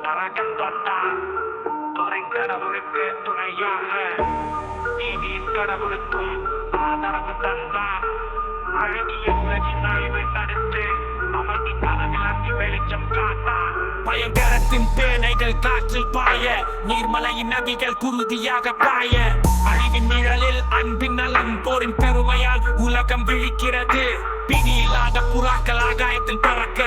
நரகத் தொட்டான் துணைக்கடவுளுக்கு துணையாக நீதியின் கடவுளுக்கும் ஆதரவு தந்தான். அழகிய உலகின் அழிவை தடுத்து அமைதி கனவிலாக்கி வெளிச்சம் காட்டான். பயங்கரத்தின் பேனைகள் காற்றில் பாய, நீர்மலையின் நதிகள் குருதியாக பாய, அழிவின் நிழலில் அன்பின் நலன் போரின் பெருமையால் உலகம் விழிக்கிறது. பிடியில்லாத புறாக்கள் ஆகாயத்தில் பறக்க,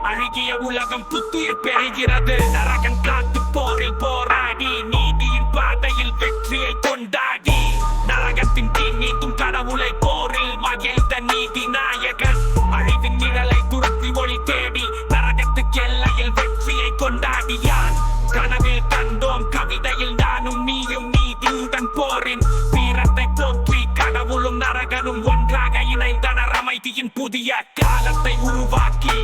அழுகிய உலகம் புத்துயிர் பெறுகிறது. நரகன் காத்து போரில் போராடி, நீதியின் பாதையில் வெற்றியை கொண்டாடி, நரகத்தின் தீ நீக்கும் கடவுளை போரில் மகிழ்ந்த நீதி நாயகன். அழிவின் நிழலை துரத்தி ஒளி தேடி, நரகத்துக்கு எல்லையில் வெற்றியை கொண்டாடியான். கனவில் கண்டோம் கவிதையில் நானும் நீயும் நீதியுடன் போரின் வீரத்தை போற்றி, கடவுளும் நரகனும் ஒன்றாக இணைந்தனர் அமைதியின் புதிய காலத்தை உருவாக்கி.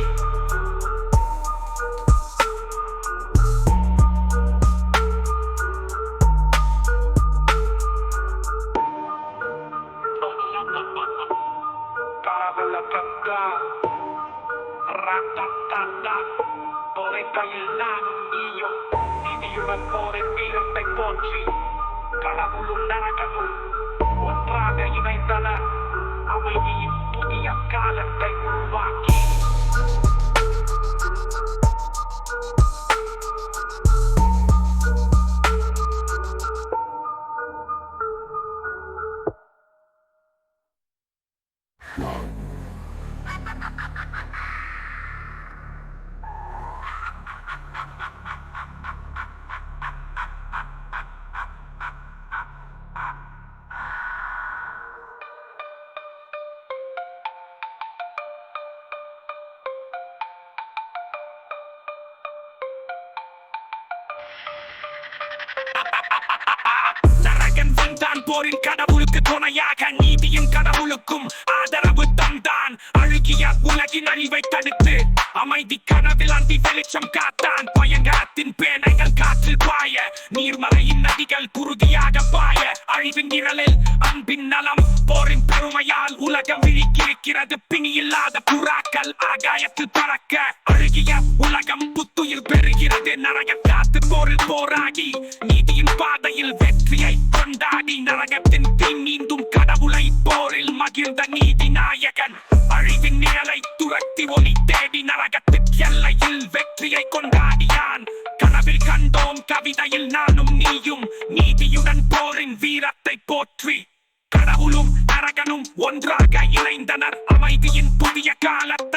தொலைக்கையில் நானும் நீயும் நீதியுடன் போரின் வீரத்தை போற்றி, கடவுளும் நரகனும் ஒன்றாக இணைந்தனர் அமைதியின் புதிய காலத்தை உருவாக்கி. நரகன் வந்தான் போரின் கடவுளுக்கு துணையாக, நீதியின் கடவுளுக்கும் ஆதரவு தந்தான். அழுகிய உலகின் அழிவை தடுத்து அமைதி கனவில் அந்தி வெளிச்சம் காத்தான். பயங்கரத்தின் பேனைகள் காற்றில் பாய, நீர்மலையின் நதிகள் குருதியாக பாய, அழிவின் நிழலில் அன்பின் நலம் போரின் பெருமையால் உலகம் விழிக்கிறது. பிணியில்லாத புறாக்கள் ஆகாயத்தில் பறக்க, அழுகிய உலகம் புத்துயிர் பெறுகிறது. நரகன் காத்து போரில் போராடி, நீதியின் பாதையில் வெற்றியை கொண்டாடி, நரகத்தின் பின் நீந்தும் கடவுளை போரில் மகிழ்ந்த நீதி நாயகன். அழிவின் நிழலை துரத்தி ஒளி தேடி, நரகத்திற்கு எல்லையில் வெற்றியை கொண்டாடியான். கனவில் கண்டோம் கவிதையில் நானும் நீயும் நீதியுடன் போரின் வீரத்தை போற்றி, கடவுளும் நரகனும் ஒன்றாக இணைந்தனர் அமைதியின் புதிய காலத்தை